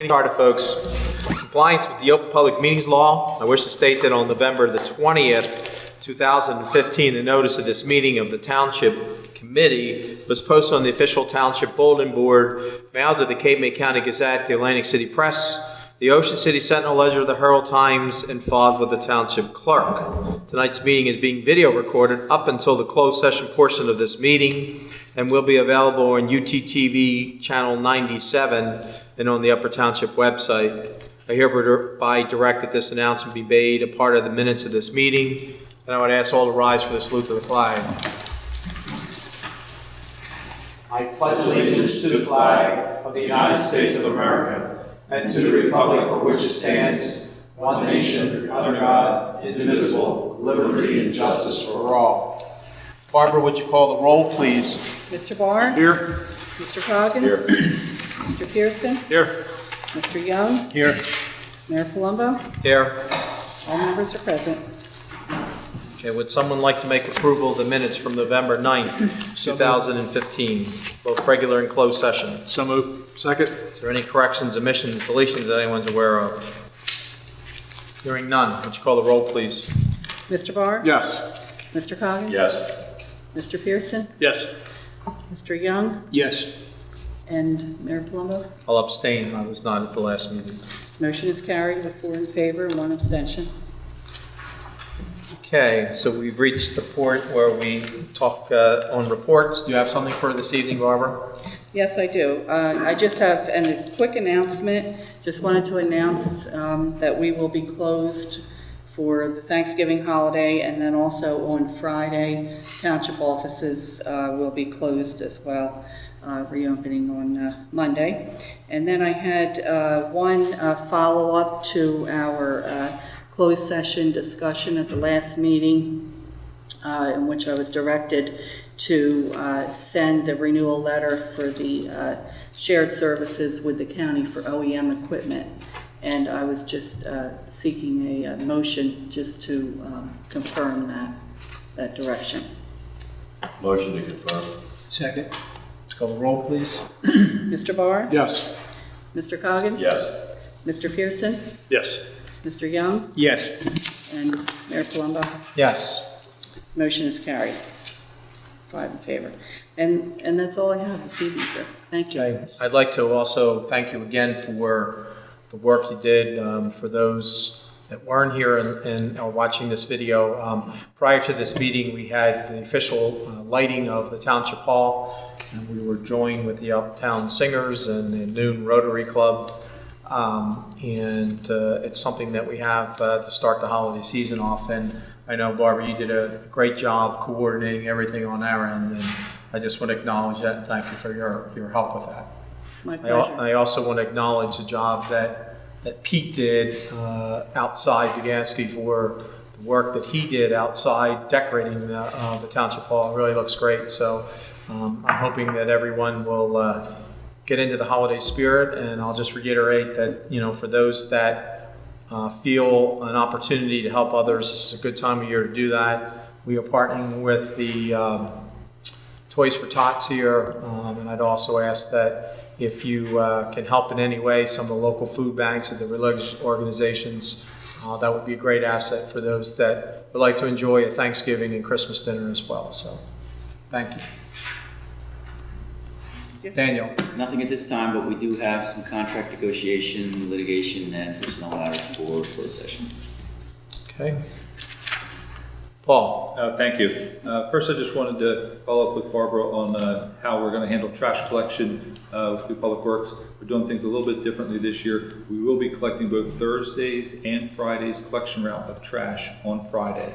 Started, folks. Compliance with the Open Public Meetings Law. I wish to state that on November the 20th, 2015, the notice of this meeting of the Township Committee was posted on the official Township Bulletin Board, mailed to the Cape May County Gazette, the Atlantic City Press, the Ocean City Sentinel Ledger, the Herald Times, and filed with the Township Clerk. Tonight's meeting is being video recorded up until the closed session portion of this meeting and will be available on UTTV Channel 97 and on the Upper Township website. I hereby direct that this announcement be made a part of the minutes of this meeting. And I would ask all to rise for the salute to the flag. I pledge allegiance to the flag of the United States of America and to the republic for which it stands, one nation, under God, indivisible, with liberty and justice for all. Barbara, would you call the roll, please? Mr. Barr? Here. Mr. Coggins? Here. Mr. Pearson? Here. Mr. Young? Here. Mayor Palumbo? Here. All members are present. Okay, would someone like to make approval of the minutes from November 9th, 2015, both regular and closed session? So moved. Second. Is there any corrections, omissions, deletions that anyone's aware of? Hearing none, would you call the roll, please? Mr. Barr? Yes. Mr. Coggins? Yes. Mr. Pearson? Yes. Mr. Young? Yes. And Mayor Palumbo? I'll abstain, I was not at the last meeting. Motion is carried with 4 in favor and 1 abstention. Okay, so we've reached the point where we talk on reports. Do you have something for this evening, Barbara? Yes, I do. I just have a quick announcement. Just wanted to announce that we will be closed for the Thanksgiving holiday, and then also on Friday, township offices will be closed as well, reopening on Monday. And then I had one follow-up to our closed session discussion at the last meeting, in which I was directed to send the renewal letter for the shared services with the county for OEM equipment. And I was just seeking a motion just to confirm that direction. Motion to confirm. Second. Call the roll, please. Mr. Barr? Yes. Mr. Coggins? Yes. Mr. Pearson? Yes. Mr. Young? Yes. And Mayor Palumbo? Yes. Motion is carried. 5 in favor. And that's all I have this evening, sir. Thank you. Okay. I'd like to also thank you again for the work you did. For those that weren't here and are watching this video, prior to this meeting, we had the official lighting of the Township Hall, and we were joined with the Uptown Singers and the Noon Rotary Club. And it's something that we have to start the holiday season off. And I know, Barbara, you did a great job coordinating everything on our end, and I just want to acknowledge that and thank you for your help with that. My pleasure. I also want to acknowledge the job that Pete did outside Dugansky for the work that he did outside decorating the Township Hall. It really looks great. So I'm hoping that everyone will get into the holiday spirit, and I'll just reiterate that, for those that feel an opportunity to help others, this is a good time of year to do that. We are partnering with the Toys for Tots here, and I'd also ask that if you can help in any way, some of the local food banks and the religious organizations, that would be a great asset for those that would like to enjoy a Thanksgiving and Christmas dinner as well. So, thank you. Daniel. Nothing at this time, but we do have some contract negotiation, litigation, and personnel matters for closed session. Okay. Paul. Thank you. First, I just wanted to follow up with Barbara on how we're going to handle trash collection through Public Works. We're doing things a little bit differently this year. We will be collecting both Thursdays and Fridays collection route of trash on Friday.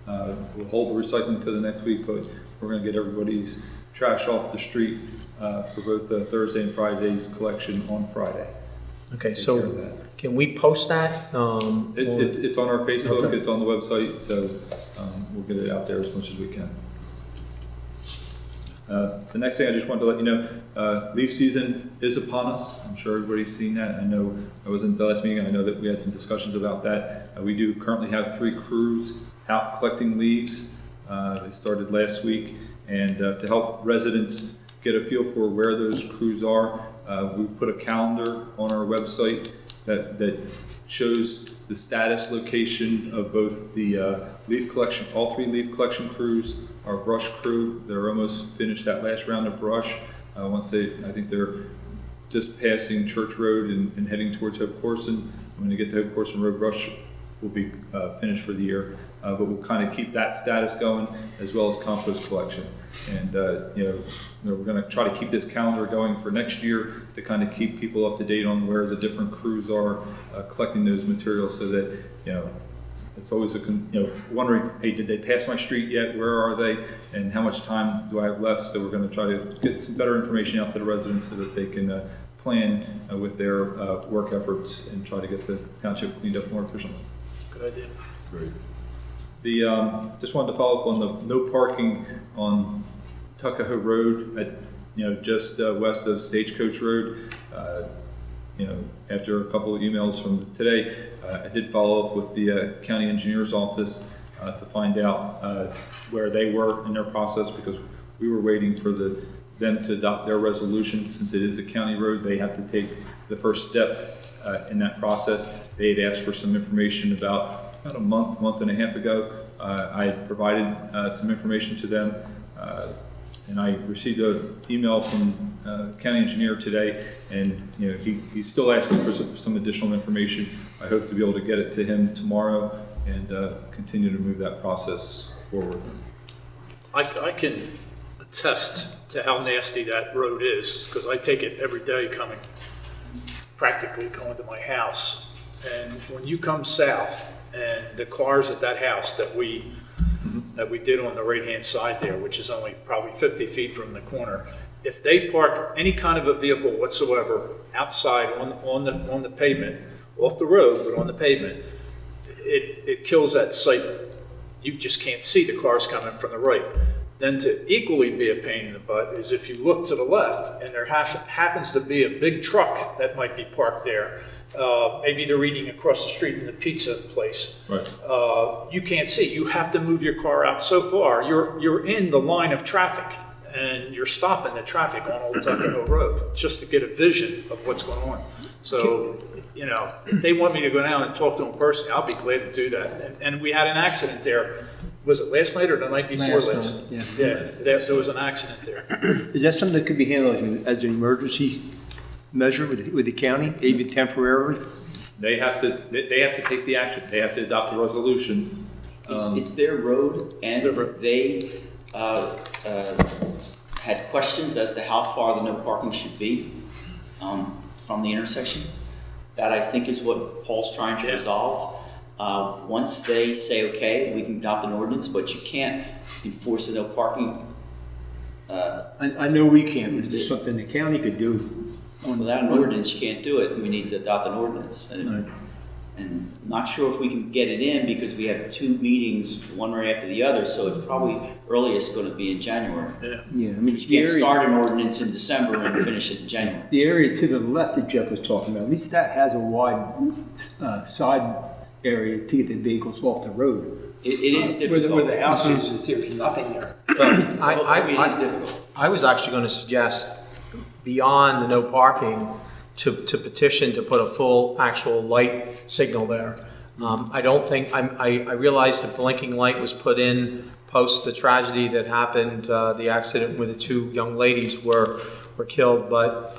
We'll hold the recycling to the next week, but we're going to get everybody's trash off the street for both Thursday and Friday's collection on Friday. Okay, so can we post that? It's on our Facebook, Okay. It's on the website, so we'll get it out there as much as we can. The next thing I just wanted to let you know, leaf season is upon us. I'm sure everybody's seen that. I know I was in the last meeting, and I know that we had some discussions about that. We do currently have 3 crews out collecting leaves. They started last week, and to help residents get a feel for where those crews are, We put a calendar on our website that shows the status location of both the leaf collection, all 3 leaf collection crews, our brush crew. They're almost finished that last round of brush. I think they're just passing Church Road and heading towards Hope Corson. When they get to Hope Corson Road, brush will be finished for the year. But we'll kind of keep that status going, as well as compost collection. And we're going to try to keep this calendar going for next year to kind of keep people up to date on where the different crews are collecting those materials, so that it's always wondering, hey, did they pass my street yet? Where are they? And how much time do I have left? So we're going to try to get some better information out to the residents so that they can plan with their work efforts and try to get the township cleaned up more efficiently. Good idea. Great. Just wanted to follow up on the no parking on Tuckahoe Road at, just west of Stagecoach Road. After a couple of emails from today, I did follow up with the county engineer's office to find out where they were in their process, because we were waiting for them to adopt their resolution. Since it is a county road, they have to take the first step in that process. They had asked for some information about a month and a half ago. I had provided some information to them, and I received an email from county engineer today, and he's still asking for some additional information. I hope to be able to get it to him tomorrow and continue to move that process forward. I can attest to how nasty that road is, because I take it every day practically going to my house. And when you come south, and the cars at that house that we did on the right-hand side there, which is only probably 50 feet from the corner, if they park any kind of a vehicle whatsoever outside on the pavement, off the road, but on the pavement, it kills that sight. You just can't see the cars coming from the right. Then to equally be a pain in the butt is if you look to the left and there happens to be a big truck that might be parked there. Maybe they're eating across the street in the pizza place. Right. You can't see. You have to move your car out so far. You're in the line of traffic, and you're stopping the traffic on Old Tuckahoe Road just to get a vision of what's going on. So, if they want me to go down and talk to them personally, I'll be glad to do that. And we had an accident there. Was it last night or the night before last? Yeah. There was an accident there. Is that something that could be handled as an emergency measure with the county, even temporarily? They have to take the action. They have to adopt a resolution. It's their road, and their road. they had questions as to how far the no parking should be from the intersection. That, I think, is what Paul's trying to resolve. Once they say, okay, we can adopt an ordinance, but you can't enforce a no parking. I know we can't, but is there something the county could do? Without an ordinance, you can't do it. We need to adopt an ordinance. And not sure if we can get it in, because we have 2 meetings, one right after the other, so it's probably earliest going to be in January. Yeah, I mean, You can't start an ordinance in December and finish it in January. the area to the left that Jeff was talking about, at least that has a wide side area to get the vehicles off the road. It is difficult. Where the house is, there's nothing there. It is difficult. I was actually going to suggest, beyond the no parking, to petition to put a full actual light signal there. I don't think, I realized the blinking light was put in post the tragedy that happened, the accident where the 2 young ladies were killed, but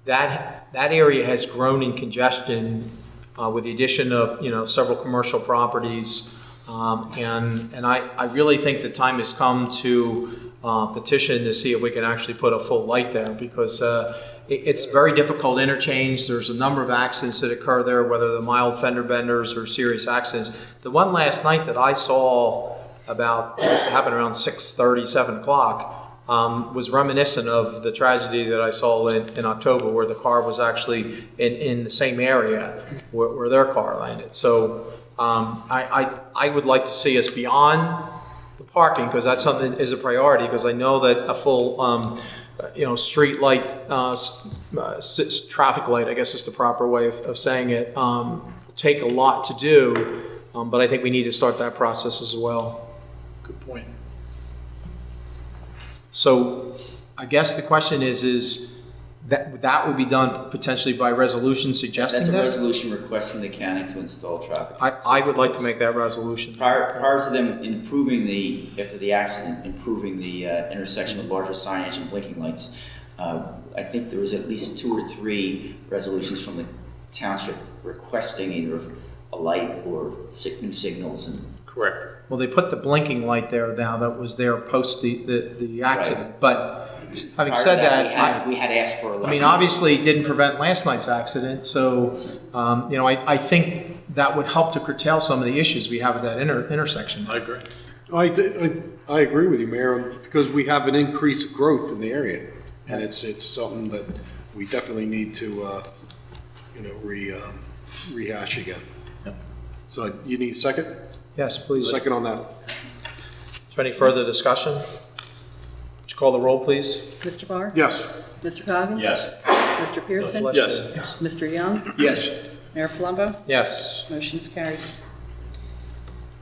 that area has grown in congestion with the addition of several commercial properties, and I really think the time has come to petition to see if we can actually put a full light there, because it's very difficult interchange. There's a number of accidents that occur there, whether they're mild fender benders or serious accidents. The one last night that I saw this happened around 6:30, 7 o'clock, was reminiscent of the tragedy that I saw in October, where the car was actually in the same area where their car landed. So I would like to see us beyond the parking, because that's something that is a priority, because I know that a full street light, traffic light, I guess is the proper way of saying it, take a lot to do, but I think we need to start that process as well. Good point. So I guess the question is that would be done potentially by resolution suggesting That's a that? resolution requesting the county to install traffic. I would like to make that resolution. Prior to them after the accident, improving the intersection with larger signage and blinking lights, I think there was at least 2 or 3 resolutions from the township requesting either a light or new signals and. Correct. Well, they put the blinking light there now that was there post the accident, but having Prior said to that, we had asked for a light. I mean, obviously, it didn't prevent last night's accident, so, I think that would help to curtail some of the issues we have at that intersection. I agree. I agree with you, Mayor, because we have an increased growth in the area, and it's something that we definitely need to, rehash again. So you need a second? Yes, please. Second on that. Is there any further discussion? Would you call the roll, please? Mr. Barr? Yes. Mr. Coggins? Yes. Mr. Pearson? Yes. Mr. Young? Yes. Mayor Palumbo? Yes. Motion's carried.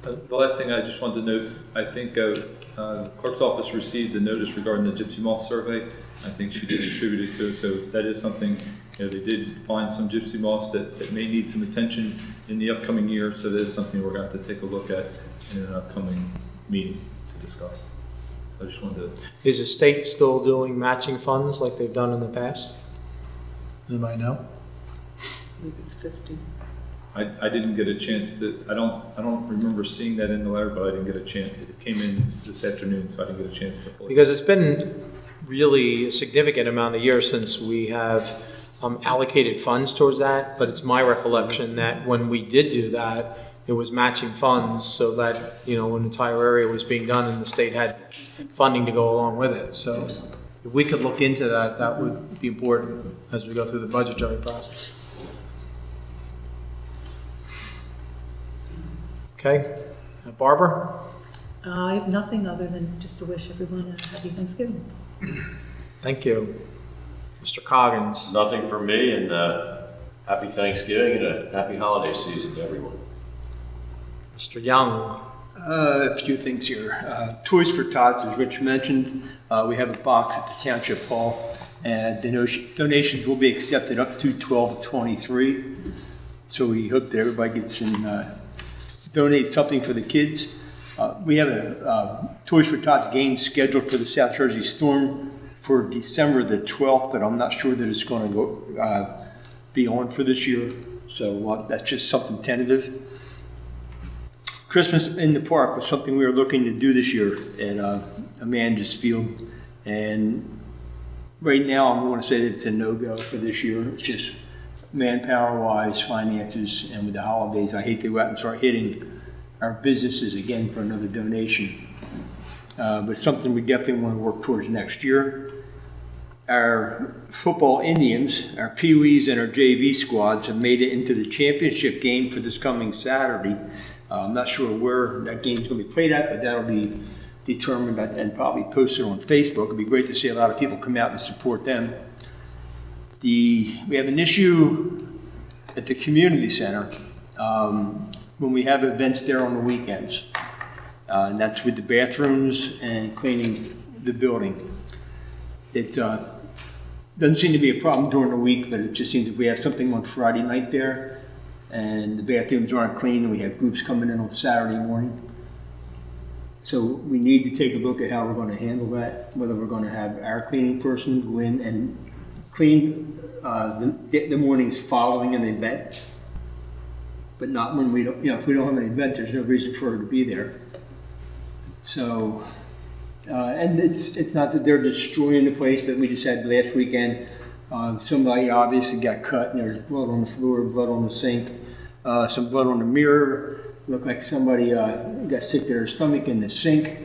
The last thing I just wanted to note, I think clerk's office received a notice regarding the Gypsy Moth survey. I think she did distribute it to us, so that is something, they did find some gypsy moths that may need some attention in the upcoming year, so that is something we're going to have to take a look at in an upcoming meeting to discuss. So I just wanted to. Is the state still doing matching funds like they've done in the past? Anybody know? I believe it's 50. I didn't get a chance to, I don't remember seeing that in the letter, but I didn't get a chance. It came in this afternoon, so I didn't get a chance to fully. Because it's been really a significant amount of years since we have allocated funds towards that, but it's my recollection that when we did do that, it was matching funds so that, an entire area was being done and the state had funding to go along with it. So if we could look into that, that would be important as we go through the budgetary process. Okay, Barbara? I have nothing other than just to wish everyone a happy Thanksgiving. Thank you. Mr. Coggins? Nothing from me, and happy Thanksgiving and a happy holiday season to everyone. Mr. Young? A few things here. Toys for Tots, as Rich mentioned, we have a box at the Township Hall, and donations will be accepted up to 12/23. So we hope that everybody gets and donate something for the kids. We have a Toys for Tots game scheduled for the South Jersey Storm for December the 12th, but I'm not sure that it's going to go be on for this year. So that's just something tentative. Christmas in the Park was something we were looking to do this year at Amanda's Field. And right now I'm going to say that it's a no-go for this year. It's just manpower-wise, finances, and with the holidays, I hate to go out and start hitting our businesses again for another donation. But it's something we definitely want to work towards next year. Our football Indians, our Pee-wees and our JV squads have made it into the championship game for this coming Saturday. I'm not sure where that game is going to be played at, but that'll be determined and probably posted on Facebook. It'd be great to see a lot of people come out and support them. We have an issue at the community center when we have events there on the weekends. And that's with the bathrooms and cleaning the building. It doesn't seem to be a problem during the week, but it just seems if we have something on Friday night there and the bathrooms aren't clean, and we have groups coming in on Saturday morning. So we need to take a look at how we're going to handle that, whether we're going to have our cleaning person go in and clean the mornings following an event, but not when we don't, if we don't have an event, there's no reason for her to be there. So, and it's not that they're destroying the place, but we just had last weekend, somebody obviously got cut and there's blood on the floor, blood on the sink, some blood on the mirror. Looked like somebody got sick to their stomach in the sink.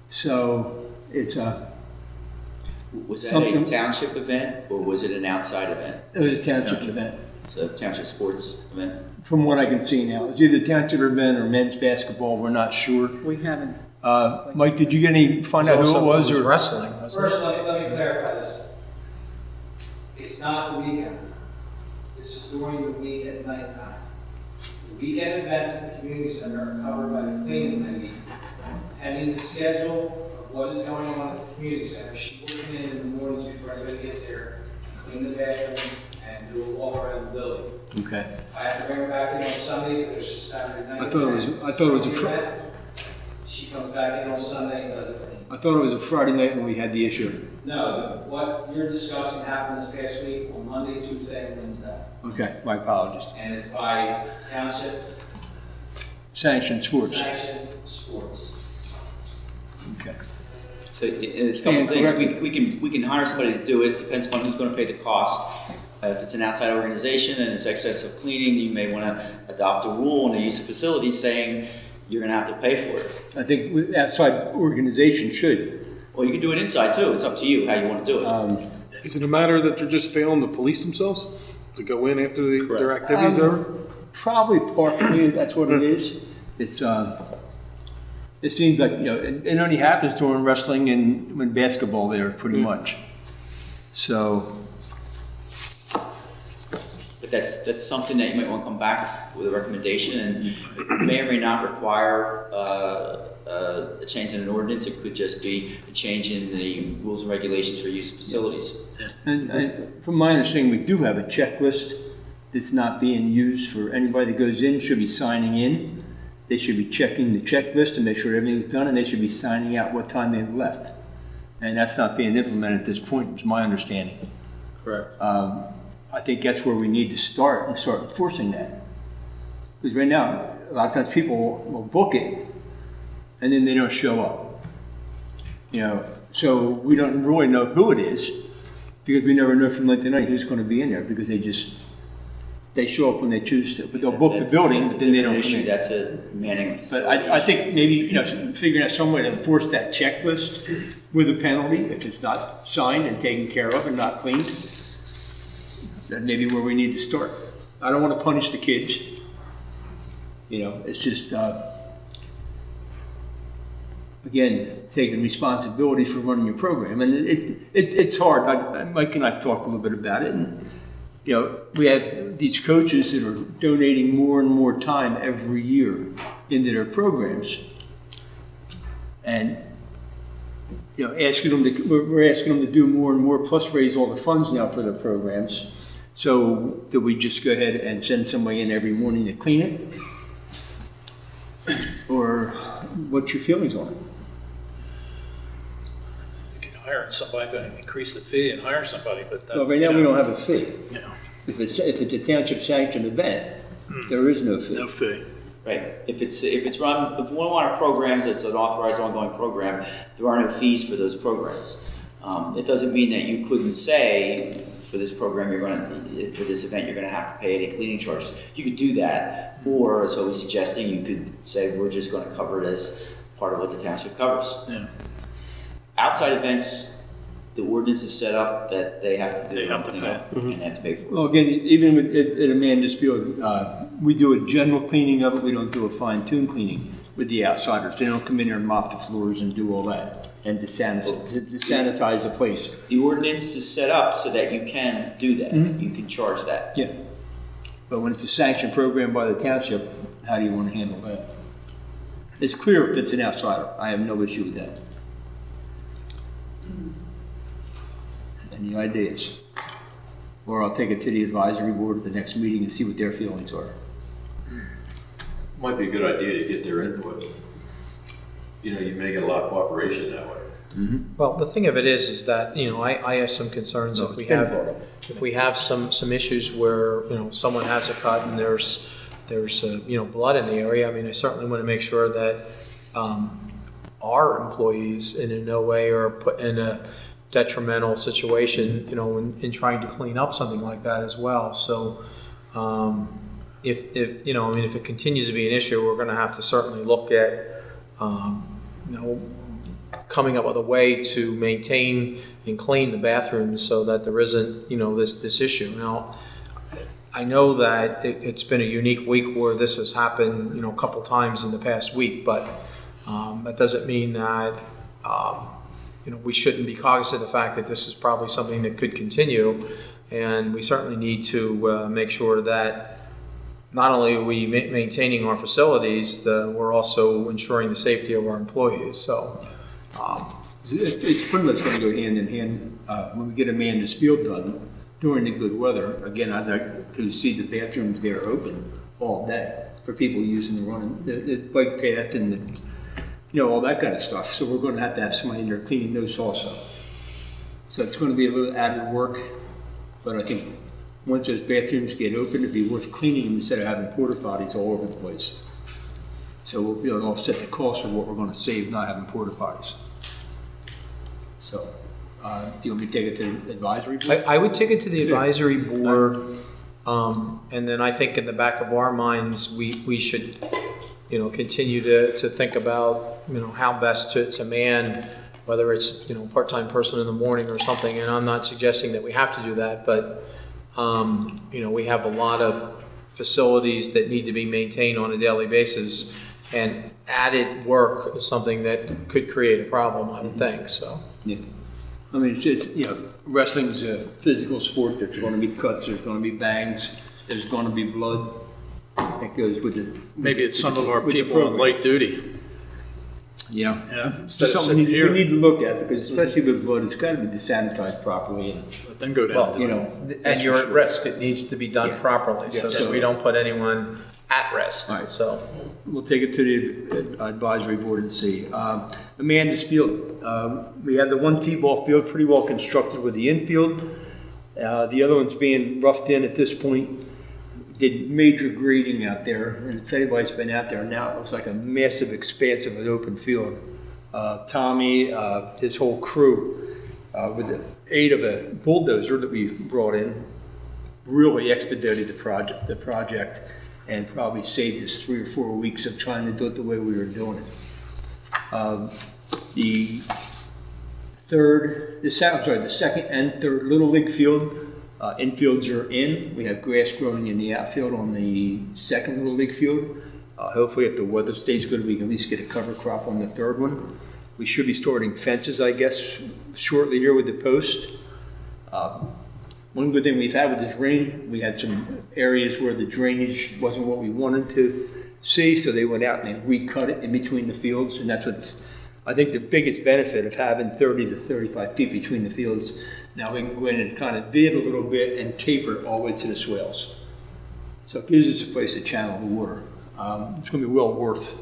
So it's Was that something- a township event or was it an outside event? It was a township event. It's a township sports event? From what I can see now, it's either township event or men's basketball. We're not sure. We haven't. Mike, did you get any find out who it was? Or wrestling, wasn't it? First, let me clarify this. It's not the weekend. This is during the week at nighttime. The weekend events at the community center are covered by the cleaning lady, pending the schedule of what is going on at the community center. She will come in the mornings before anybody gets here, clean the bathrooms, and do a walk around the building. Okay. I have to bring her back in on Sunday because there's just Saturday night. I thought it was a event. She comes back in on Sunday and does it. I thought it was a Friday night when we had the issue. No, what you're discussing happened this past week on Monday, Tuesday, and Wednesday. Okay, my apologies. And it's by Township Sanctioned sports. sanctioned sports. Okay. So it's a couple things, we can hire somebody to do it, depends upon who's gonna pay the cost. If it's an outside organization and it's excessive cleaning, you may wanna adopt a rule in the use of facilities saying you're gonna have to pay for it. I think outside organization should. Or you can do it inside too, it's up to you how you wanna do it. Is it a matter that they're just failing to police themselves? To go in after their activity's over? Probably partly that's what it is. It's it seems like, it only happens during wrestling and when basketball there, pretty much. So, But that's something that you might want to come back with a recommendation, and it may or may not require a change in an ordinance. It could just be a change in the rules and regulations for use of facilities. and from my understanding, we do have a checklist that's not being used for anybody that goes in, should be signing in. They should be checking the checklist to make sure everything's done, and they should be signing out what time they've left. And that's not being implemented at this point, is my understanding. Correct. I think that's where we need to start and start enforcing that. Because right now, a lot of times people will book it and then they don't show up. So we don't really know who it is because we never know from night to night who's going to be in there because they show up when they choose to. But they'll book the building, That's a but then they different don't come issue. in. That's a manning But facility. I think maybe, figuring out some way to enforce that checklist with a penalty if it's not signed and taken care of and not cleaned. That's maybe where we need to start. I don't want to punish the kids. It's just, again, taking responsibility for running your program. And it's hard. Mike and I talked a little bit about it. And, we have these coaches that are donating more and more time every year into their programs. And, we're asking them to do more and more, plus raise all the funds now for their programs. So do we just go ahead and send somebody in every morning to clean it? Or what's your feelings on it? You can hire somebody, going to increase the fee and hire somebody, but that. Well, right now we don't have a fee. Yeah. If it's a township sanctioned event, there is no fee. No fee. Right. If it's run, if one of our programs is an authorized ongoing program, there are no fees for those programs. It doesn't mean that you couldn't say for this program for this event you're going to have to pay any cleaning charges. You could do that, or as always suggesting, you could say we're just going to cover it as part of what the township covers. Yeah. Outside events, the ordinance is set up that they have to do They have to everything pay. up and they have to pay for it. Well, again, even at Amanda's Field, we do a general cleaning of it. We don't do a fine-tune cleaning with the outsiders. They don't come in here and mop the floors and do all that and to sanitize the place. The ordinance is set up so that you can do that. You can charge that. Yeah. But when it's a sanctioned program by the township, how do you want to handle that? It's clear if it's an outsider. I have no issue with that. Any ideas? Or I'll take it to the advisory board at the next meeting and see what their feelings are. Might be a good idea to get their input. You may get a lot of cooperation that way. Well, the thing of it is that, I have some concerns if we have some issues where, someone has a cut and there's blood in the area. I mean, I certainly want to make sure that our employees in no way are put in a detrimental situation, in trying to clean up something like that as well. So, if it continues to be an issue, we're going to have to certainly look at, coming up with a way to maintain and clean the bathrooms so that there isn't, this issue. Now, I know that it's been a unique week where this has happened, a couple times in the past week, but that doesn't mean that, we shouldn't be cognizant of the fact that this is probably something that could continue, and we certainly need to make sure that not only are we maintaining our facilities, we're also ensuring the safety of our employees. So It's pretty much going to go hand in hand. When we get Amanda's field done during the good weather, again, I'd like to see the bathrooms there open all day for people using the running, the bike path and the, all that kind of stuff. So we're going to have somebody in there cleaning those also. So it's going to be a little added work, but I think once those bathrooms get open, it'd be worth cleaning them instead of having porta potties all over the place. So we'll be able to offset the cost of what we're going to save not having porta potties. So, do you want me to take it to the advisory board? I would take it to the advisory board, and then I think in the back of our minds, we should, continue to think about, how best to man, whether it's, part-time person in the morning or something, and I'm not suggesting that we have to do that, but, we have a lot of facilities that need to be maintained on a daily basis, and added work is something that could create a problem, I would think, so. Yeah. I mean, it's just, wrestling's a physical sport. There's going to be cuts, there's going to be bangs, there's going to be blood that goes with it. Maybe it's some of our people on light duty. Yeah. Instead of Something sitting we here, need to look at, because especially with blood, it's got to be desanitized properly. And, let them go down. Well, to it. and you're at risk, it needs to be done properly, so Yeah. that we don't put anyone at risk, Right. so. we'll take it to the advisory board and see. Amanda's field, we had the one T-ball field pretty well constructed with the infield. The other one's being roughed in at this point. Did major grading out there, and if anybody's been out there now, it looks like a massive expanse of an open field. Tommy, his whole crew, with the aid of a bulldozer that we brought in, really expedited the project, and probably saved us 3 or 4 weeks of trying to do it the way we were doing it. The second and third Little League field, infields are in. We have grass growing in the outfield on the second Little League field. Hopefully, if the weather stays good, we can at least get a cover crop on the third one. We should be starting fences, I guess, shortly here with the post. One good thing we've had with this rain, we had some areas where the drainage wasn't what we wanted to see, so they went out and they recut it in between the fields, and that's what's, I think, the biggest benefit of having 30 to 35 feet between the fields. Now we can go in and kind of bid a little bit and taper it all the way to the swales. So it gives us a place to channel the water. It's going to be well worth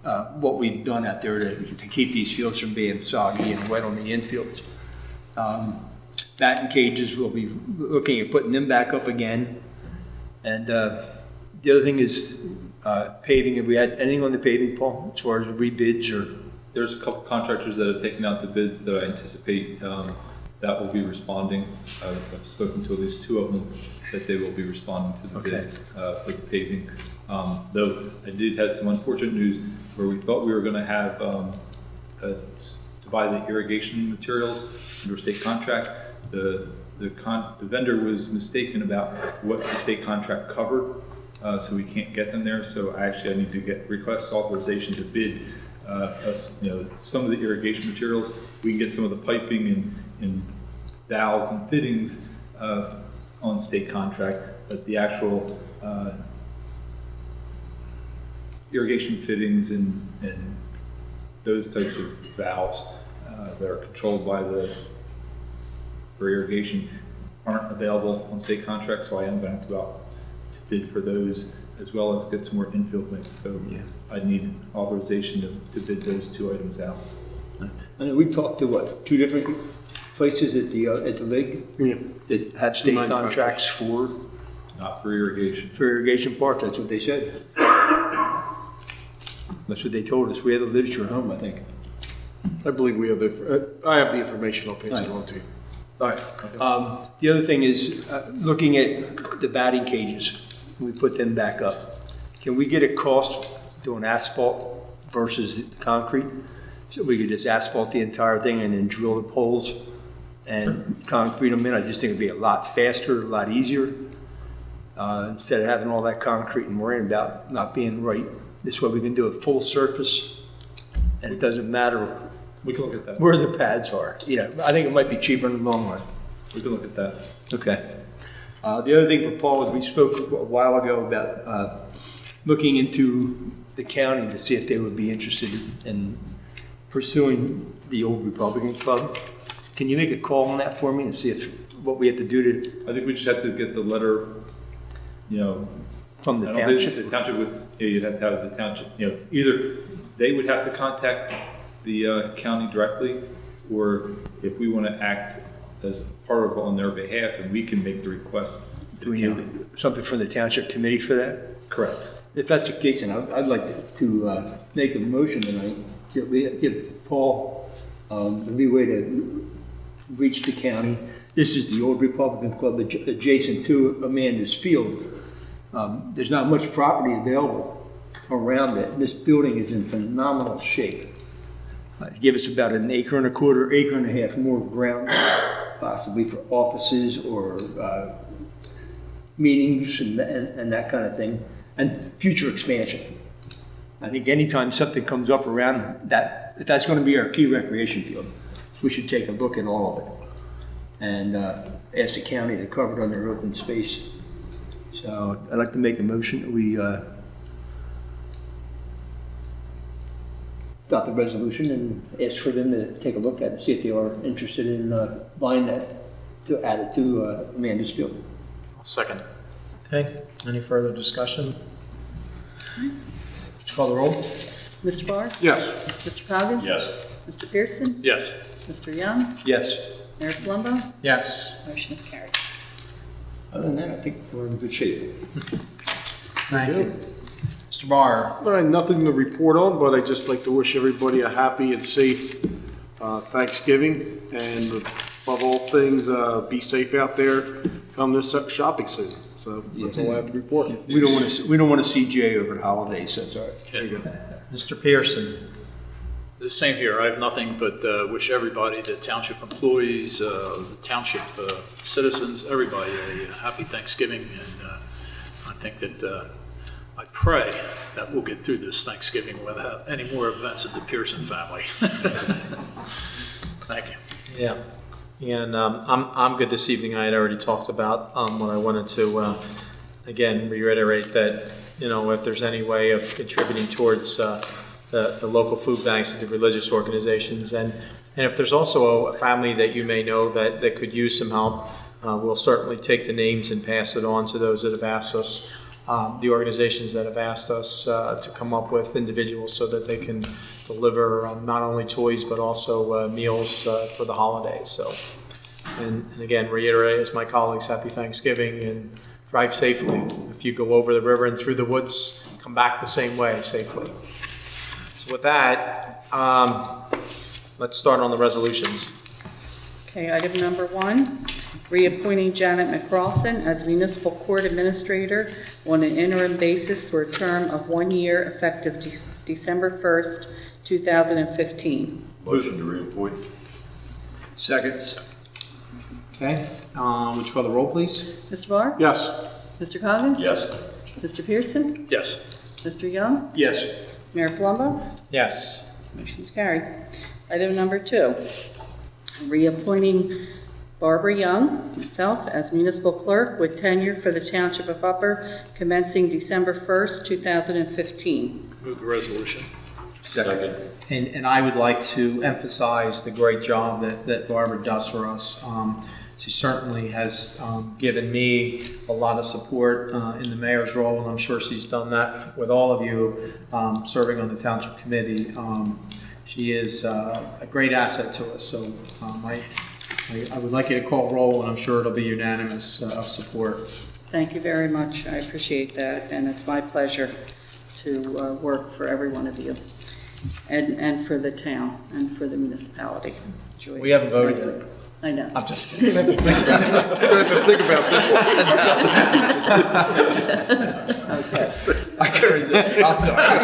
what we've done out there to keep these fields from being soggy and wet on the infields. Batting cages, we'll be looking at putting them back up again. And the other thing is paving. Have we had anything on the paving, Paul, as far as rebids or? There's a couple contractors that have taken out the bids that I anticipate that will be responding. I've spoken to at least 2 of them that they will be responding to the bid for the paving. Though I did have some unfortunate news where we thought we were going to have to buy the irrigation materials under state contract. The vendor was mistaken about what the state contract covered, so we can't get them there. So I need to request authorization to bid some of the irrigation materials. We can get some of the piping and valves and fittings on state contract, but the actual irrigation fittings and those types of valves that are controlled by for irrigation aren't available on state contract, so I am going to go out to bid for those as well as get some more infield mix. So I need authorization to bid those 2 items out. I know we talked to 2 different places at the league that had state contracts for Not for irrigation. irrigation parts. That's what they said. That's what they told us. We had the literature at home, I think. I believe we have I have the information, I'll pass it on to you. All right. The other thing is looking at the batting cages. We put them back up. Can we get a cost doing asphalt versus concrete? So we could just asphalt the entire thing and then drill the poles and concrete them in. I just think it'd be a lot faster, a lot easier. Instead of having all that concrete and worrying about not being right. This way we can do a full surface and it doesn't matter We can look at that. where the pads are. I think it might be cheaper in the long run. We can look at that. Okay. The other thing for Paul is we spoke a while ago about looking into the county to see if they would be interested in pursuing the old Republican Club. Can you make a call on that for me and see if, what we have to do to, I think we just have to get the letter, from the I don't think township? the township would, you'd have to have the township, either they would have to contact the county directly, or if we want to act as part of on their behalf, and we can make the request to Do we the county. need something from the township committee for that? Correct. If that's the case, then I'd like to make a motion tonight, give Paul the leeway to reach the county. This is the old Republican Club adjacent to Amanda's Field. There's not much property available around it. This building is in phenomenal shape. Give us about an acre and a quarter, acre and a half more ground, possibly for offices or meetings and that kind of thing, and future expansion. I think anytime something comes up around that, if that's going to be our key recreation field, we should take a look at all of it and ask the county to cover it under open space. So I'd like to make a motion that we adopt the resolution and ask for them to take a look at it, see if they are interested in buying that to add it to Amanda's Field. Second. Okay, any further discussion? Would you call the roll? Mr. Barr? Yes. Mr. Coggins? Yes. Mr. Pearson? Yes. Mr. Young? Yes. Mayor Palumbo? Yes. Motion is carried. Other than that, I think we're in good shape. Thank you. Mr. Barr? All right, nothing to report on, but I'd just like to wish everybody a happy and safe Thanksgiving. And above all things, be safe out there come this shopping season. So that's all I have to report. We don't want to see Jay over the holidays, that's all right. There you go. Mr. Pearson? The same here. I have nothing but wish everybody, the township employees, the township citizens, everybody a happy Thanksgiving. And I think that I pray that we'll get through this Thanksgiving without any more events of the Pearson family. Thank you. Yeah, and I'm good this evening. I had already talked about what I wanted to, again, reiterate that, if there's any way of contributing towards the local food banks of the religious organizations, and if there's also a family that you may know that could use some help, we'll certainly take the names and pass it on to those that have asked us, the organizations that have asked us to come up with individuals so that they can deliver not only toys but also meals for the holidays. So, and again, reiterate as my colleagues, happy Thanksgiving and drive safely. If you go over the river and through the woods, come back the same way safely. So with that, let's start on the resolutions. Okay, item number 1, reappointing Janet McCrawson as municipal court administrator on an interim basis for a term of 1 year effective December 1st, 2015. Motion to reappoint. Second. Okay, would you call the roll, please? Mr. Barr? Yes. Mr. Coggins? Yes. Mr. Pearson? Yes. Mr. Young? Yes. Mayor Palumbo? Yes. Motion is carried. Item number 2, reappointing Barbara Young, myself, as municipal clerk with tenure for the Township of Upper commencing December 1st, 2015. Move the resolution. Second. And I would like to emphasize the great job that Barbara does for us. She certainly has given me a lot of support in the mayor's role, and I'm sure she's done that with all of you serving on the township committee. She is a great asset to us, so I would like you to call roll, and I'm sure it'll be unanimous of support. Thank you very much. I appreciate that, and it's my pleasure to work for every one of you, and for the town, and for the municipality. Enjoy We haven't voted it. yet. I know. I'm just kidding. We're going to have to think about this one. Okay. I couldn't resist. I'm sorry.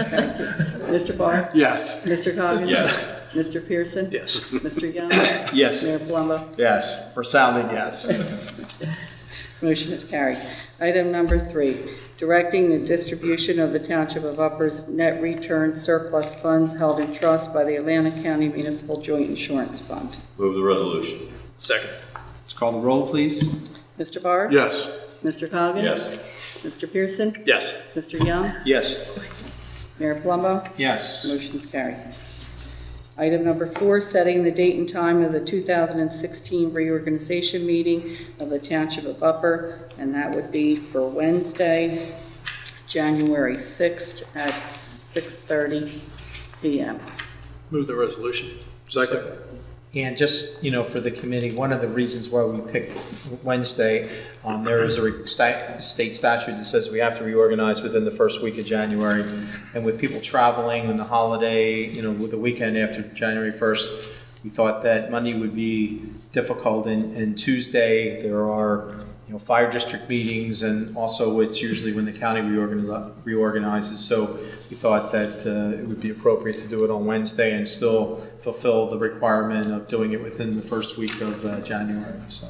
Thank you. Mr. Barr? Yes. Mr. Coggins? Yes. Mr. Pearson? Yes. Mr. Young? Yes. Mayor Palumbo? Yes, for sounding yes. Motion is carried. Item number 3, directing the distribution of the Township of Upper's net return surplus funds held in trust by the Atlantic County Municipal Joint Insurance Fund. Move the resolution. Second. Let's call the roll, please. Mr. Barr? Yes. Mr. Coggins? Yes. Mr. Pearson? Yes. Mr. Young? Yes. Mayor Palumbo? Yes. Motion is carried. Item number 4, setting the date and time of the 2016 reorganization meeting of the Township of Upper, and that would be for Wednesday, January 6th at 6:30 p.m. Move the resolution. Second. And just, for the committee, one of the reasons why we picked Wednesday, there is a state statute that says we have to reorganize within the first week of January. And with people traveling on the holiday, with the weekend after January 1st, we thought that Monday would be difficult. And Tuesday, there are, fire district meetings, and also it's usually when the county reorganizes. So we thought that it would be appropriate to do it on Wednesday and still fulfill the requirement of doing it within the first week of January. So,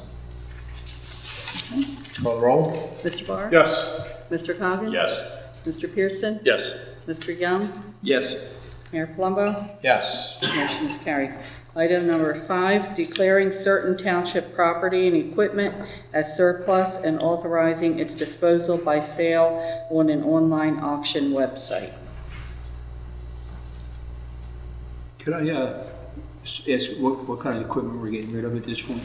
call the roll. Mr. Barr? Yes. Mr. Coggins? Yes. Mr. Pearson? Yes. Mr. Young? Yes. Mayor Palumbo? Yes. Motion is carried. Item number 5, declaring certain township property and equipment as surplus and authorizing its disposal by sale on an online auction website. Could I ask what kind of equipment we're getting rid of at this point?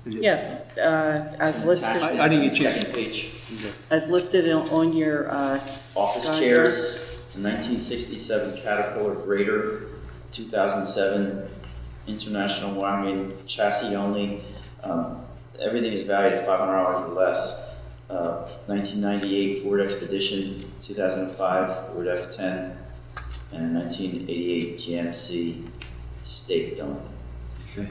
Is it- Yes, as listed, I didn't get you. Second page. as listed on your, Office Sky chairs, 1967 Caterpillar Grader, 2007 International Wyoming chassis only. Everything is valued at $500 or less. 1998 Ford Expedition, 2005 Ford F10, and 1988 GMC Stake Dome. Okay.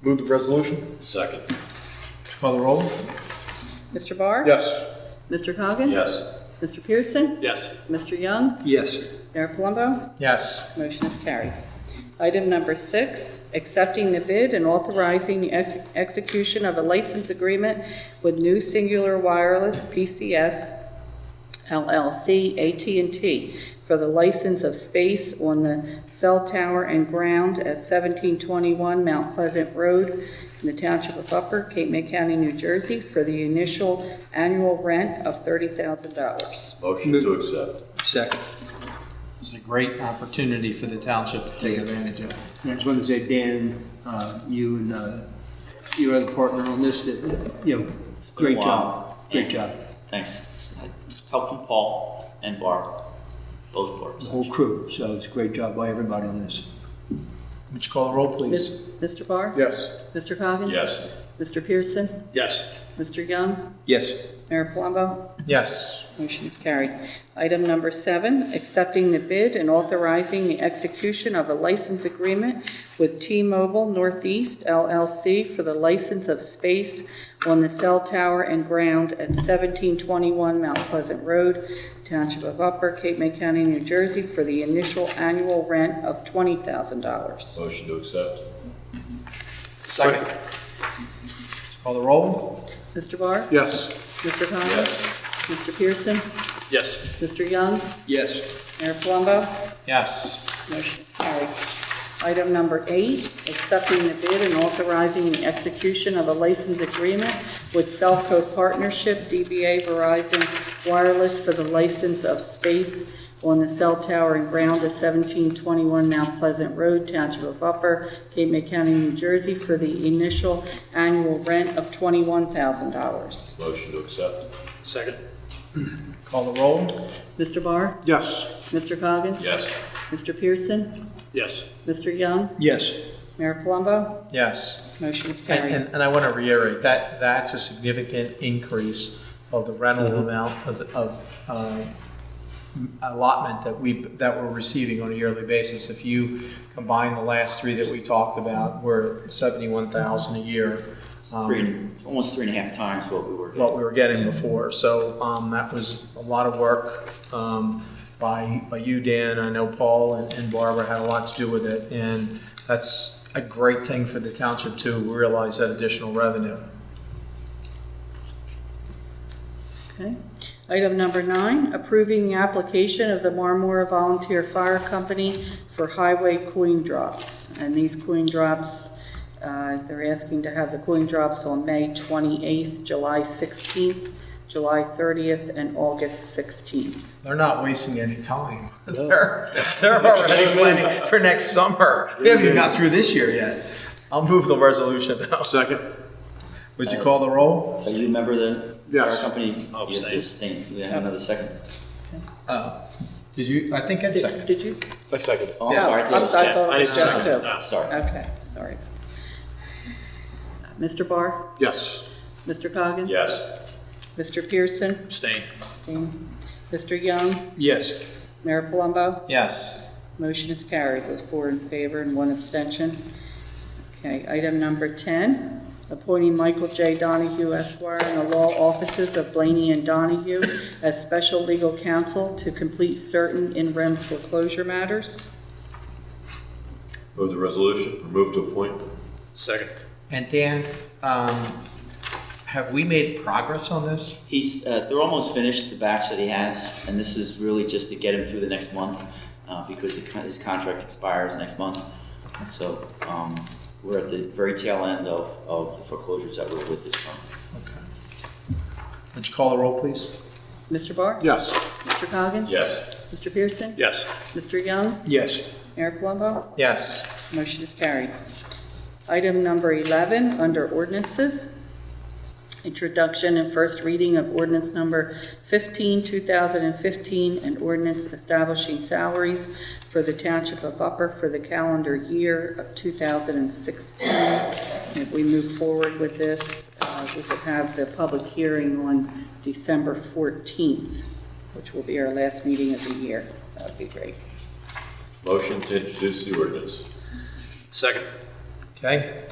Move the resolution? Second. Call the roll. Mr. Barr? Yes. Mr. Coggins? Yes. Mr. Pearson? Yes. Mr. Young? Yes. Mayor Palumbo? Yes. Motion is carried. Item number 6, accepting the bid and authorizing the execution of a license agreement with New Singular Wireless, PCS, LLC, AT&T, for the license of space on the cell tower and ground at 1721 Mount Pleasant Road in the Township of Upper, Cape May County, New Jersey, for the initial annual rent of $30,000. Motion to accept. Second. It's a great opportunity for the township to take advantage of. And I just wanted to say, Dan, you and your other partner on this, great job. Great job. Thanks. Help from Paul and Barb, both Barbs. The whole crew, so it's a great job by everybody on this. Would you call the roll, please? Mr. Barr? Yes. Mr. Coggins? Yes. Mr. Pearson? Yes. Mr. Young? Yes. Mayor Palumbo? Yes. Motion is carried. Item number 7, accepting the bid and authorizing the execution of a license agreement with T-Mobile Northeast LLC for the license of space on the cell tower and ground at 1721 Mount Pleasant Road, Township of Upper, Cape May County, New Jersey, for the initial annual rent of $20,000. Motion to accept. Second. Call the roll. Mr. Barr? Yes. Mr. Coggins? Yes. Mr. Pearson? Yes. Mr. Young? Yes. Mayor Palumbo? Yes. Motion is carried. Item number 8, accepting the bid and authorizing the execution of a license agreement with Cellco Partnership, DBA Verizon Wireless, for the license of space on the cell tower and ground at 1721 Mount Pleasant Road, Township of Upper, Cape May County, New Jersey, for the initial annual rent of $21,000. Motion to accept. Second. Call the roll. Mr. Barr? Yes. Mr. Coggins? Yes. Mr. Pearson? Yes. Mr. Young? Yes. Mayor Palumbo? Yes. Motion is And, carried. and I want to reiterate that that's a significant increase of the rental amount of allotment that we're receiving on a yearly basis. If you combine the last 3 that we talked about, we're at 71,000 a year. Almost 3.5 times what we were. What we were getting before. So that was a lot of work by you, Dan. I know Paul and Barbara had a lot to do with it, and that's a great thing for the township to realize that additional revenue. Okay. Item number 9, approving the application of the Marmora Volunteer Fire Company for highway coin drops. And these coin drops, they're asking to have the coin drops on May 28th, July 16th, July 30th, and August 16th. They're not wasting any time. They're already planning for next summer. We haven't even got through this year yet. I'll move the resolution now. Second. Would you call the roll? Are you a member of the Yes. fire company? I'll You have to abstain. We have another second. Did you, I think Ed seconded. Did you? I second. Oh, I'm Yeah. sorry. I thought it was I Jeff. thought I it was didn't Jeff second. too. No. Sorry. Okay, sorry. Mr. Barr? Yes. Mr. Coggins? Yes. Mr. Pearson? Abstain. Abstain. Mr. Young? Yes. Mayor Palumbo? Yes. Motion is carried with 4 in favor and 1 abstention. Okay, item number 10, appointing Michael J. Donahue Esquire in the law offices of Blaney and Donahue as special legal counsel to complete certain in-rem foreclosure matters. Move the resolution, or move to appoint. Second. And Dan, have we made progress on this? They're almost finished, the batch that he has, and this is really just to get him through the next month, because his contract expires next month. So, we're at the very tail end of the foreclosures that we're with this firm. Okay. Would you call the roll, please? Mr. Barr? Yes. Mr. Coggins? Yes. Mr. Pearson? Yes. Mr. Young? Yes. Mayor Palumbo? Yes. Motion is carried. Item number 11, under ordinances. Introduction and first reading of ordinance number 15, 2015, and ordinance establishing salaries for the Township of Upper for the calendar year of 2016. And if we move forward with this, we could have the public hearing on December 14th, which will be our last meeting of the year. That would be great. Motion to introduce the ordinance. Second. Okay.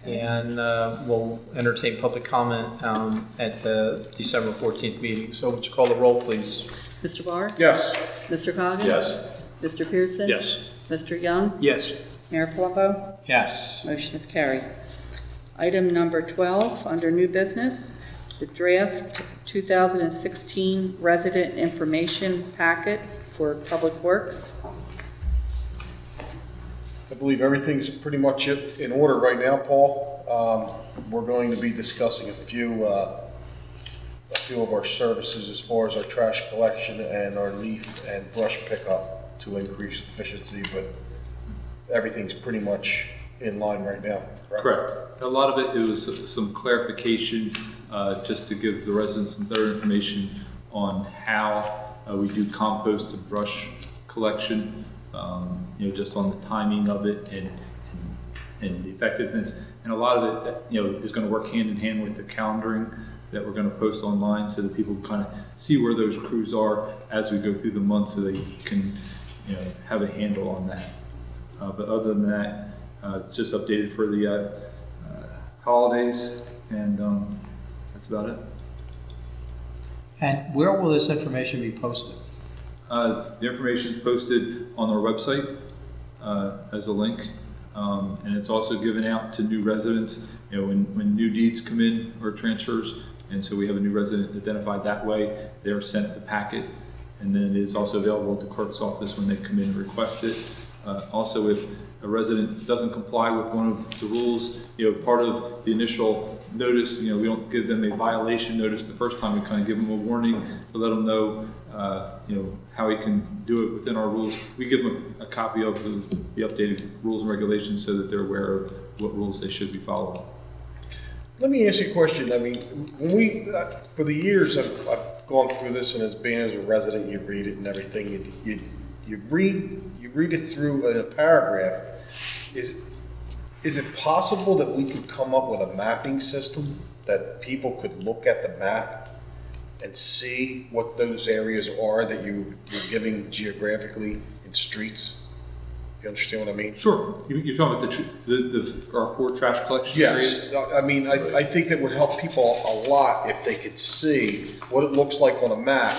And we'll entertain public comment at the December 14th meeting. So would you call the roll, please? Mr. Barr? Yes. Mr. Coggins? Yes. Mr. Pearson? Yes. Mr. Young? Yes. Mayor Palumbo? Yes. Motion is carried. Item number 12, under new business, the draft 2016 resident information packet for Public Works. I believe everything's pretty much in order right now, Paul. We're going to be discussing a few of our services as far as our trash collection and our leaf and brush pickup to increase efficiency, but everything's pretty much in line right now. Correct. A lot of it was some clarification, just to give the residents some better information on how we do compost and brush collection, just on the timing of it and the effectiveness. And a lot of it, is going to work hand in hand with the calendaring that we're going to post online so that people kind of see where those crews are as we go through the month so they can, have a handle on that. But other than that, just updated for the holidays, and that's about it. And where will this information be posted? The information is posted on our website as a link, and it's also given out to new residents. When new deeds come in or transfers, and so we have a new resident identified that way, they're sent the packet, and then it is also available at the clerk's office when they come in and request it. Also, if a resident doesn't comply with one of the rules, part of the initial notice, we don't give them a violation notice the first time. We kind of give them a warning to let them know, how he can do it within our rules. We give them a copy of the updated rules and regulations so that they're aware of what rules they should be following. Let me ask you a question. I mean, when we, for the years I've gone through this, and as being as a resident, you read it and everything, you read it through in a paragraph. Is it possible that we could come up with a mapping system that people could look at the map and see what those areas are that you're giving geographically in streets? You understand what I mean? Sure. You're talking about our 4 trash collection areas? Yes. I mean, I think that would help people a lot if they could see what it looks like on a map.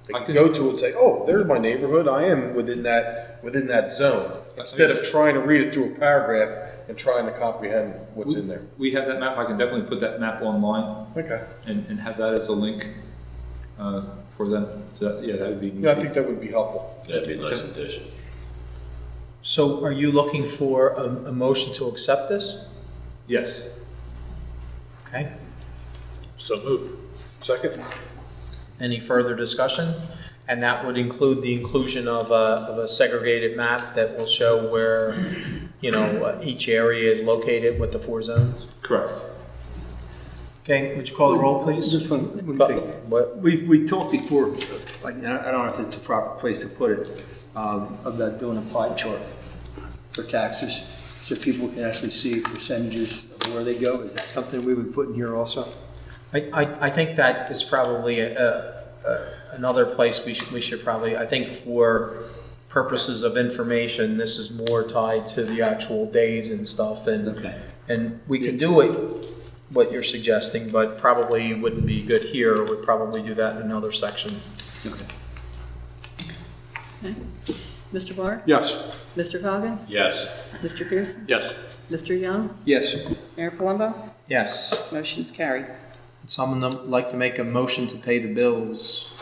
They could go to it and say, "Oh, there's my neighborhood. I am within that zone." Instead of trying to read it through a paragraph and trying to comprehend what's in there. We have that map. I can definitely put that map online. Okay. And have that as a link for them. So that would be. Yeah, I think that would be helpful. That'd be a nice addition. So are you looking for a motion to accept this? Yes. Okay. So moved. Second? Any further discussion? And that would include the inclusion of a segregated map that will show where, each area is located with the 4 zones? Correct. Okay, would you call the roll, please? Just one thing. What? We talked before, like, I don't know if it's the proper place to put it, about doing a pie chart for taxes, so people can actually see percentages of where they go. Is that something we would put in here also? I think that is probably another place we should probably, I think for purposes of information, this is more tied to the actual days and stuff, and we can do it, what you're suggesting, but probably wouldn't be good here. We'd probably do that in another section. Okay. Okay. Mr. Barr? Yes. Mr. Coggins? Yes. Mr. Pearson? Yes. Mr. Young? Yes. Mayor Palumbo? Yes. Motion is carried. Would someone like to make a motion to pay the bills?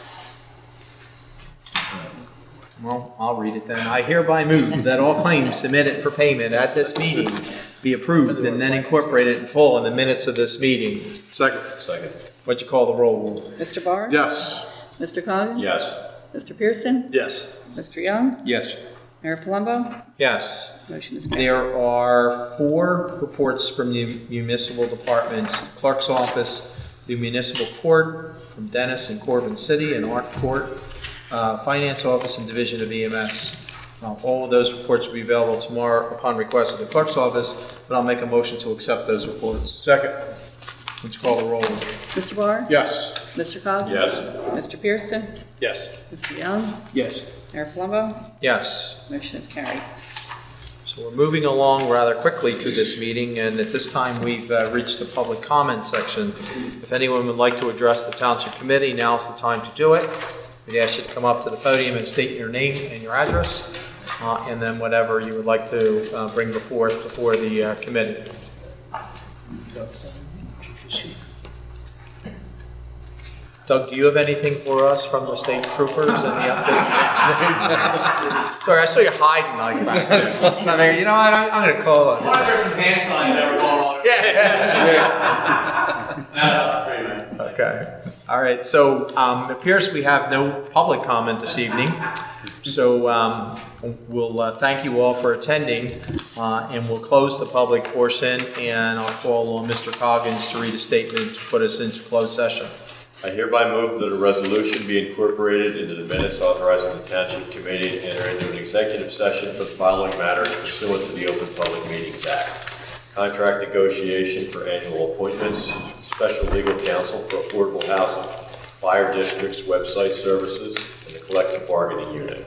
Well, I'll read it then. I hereby move that all claims submitted for payment at this meeting be approved and then incorporated in full in the minutes of this meeting. Second. Second. What'd you call the roll? Mr. Barr? Yes. Mr. Coggins? Yes. Mr. Pearson? Yes. Mr. Young? Yes. Mayor Palumbo? Yes. Motion is carried. There are 4 reports from the municipal departments: the clerk's office, the municipal court, from Dennis and Corbin City and Arc Court, finance office and division of EMS. All of those reports will be available tomorrow upon request of the clerk's office, but I'll make a motion to accept those reports. Second. Would you call the roll? Mr. Barr? Yes. Mr. Coggins? Yes. Mr. Pearson? Yes. Mr. Young? Yes. Mayor Palumbo? Yes. Motion is carried. So we're moving along rather quickly through this meeting, and at this time we've reached the public comment section. If anyone would like to address the Township Committee, now's the time to do it. We ask you to come up to the podium and state your name and your address, and then whatever you would like to bring before the committee. Doug, do you have anything for us from the state troopers and the updates? Sorry, I saw you hiding like that. I mean, you know what? I'm going to call on you. There's some hand signs that were going on. Yeah. Okay. All right. So it appears we have no public comment this evening. So we'll thank you all for attending, and we'll close the public portion. And I'll call on Mr. Coggins to read a statement to put us into closed session. I hereby move that a resolution be incorporated into the minutes authorizing the Township Committee to enter into an executive session for the following matters pursuant to the Open Public Meetings Act. Contract negotiation for annual appointments, special legal counsel for affordable housing, fire district's website services, and the collective bargaining unit.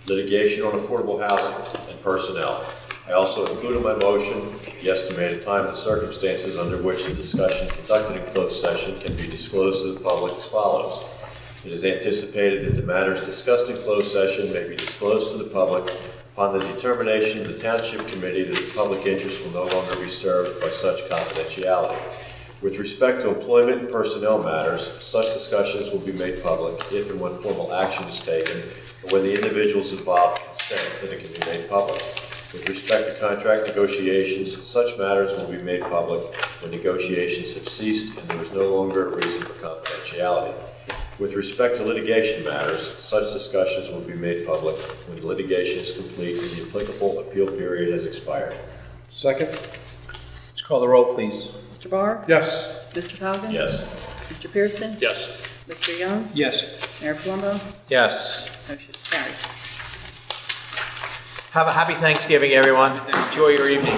Litigation on affordable housing and personnel. I also include in my motion the estimated time and circumstances under which the discussion conducted in closed session can be disclosed to the public as follows. It is anticipated that the matters discussed in closed session may be disclosed to the public upon the determination of the Township Committee that the public interest will no longer be served by such confidentiality. With respect to employment and personnel matters, such discussions will be made public if and when formal action is taken, or when the individuals involved consent that it can be made public. With respect to contract negotiations, such matters will be made public when negotiations have ceased and there is no longer a reason for confidentiality. With respect to litigation matters, such discussions will be made public when the litigation is complete and the applicable appeal period has expired. Second. Would you call the roll, please? Mr. Barr? Yes. Mr. Coggins? Yes. Mr. Pearson? Yes. Mr. Young? Yes. Mayor Palumbo? Yes. Motion is carried. Have a happy Thanksgiving, everyone. Enjoy your evening.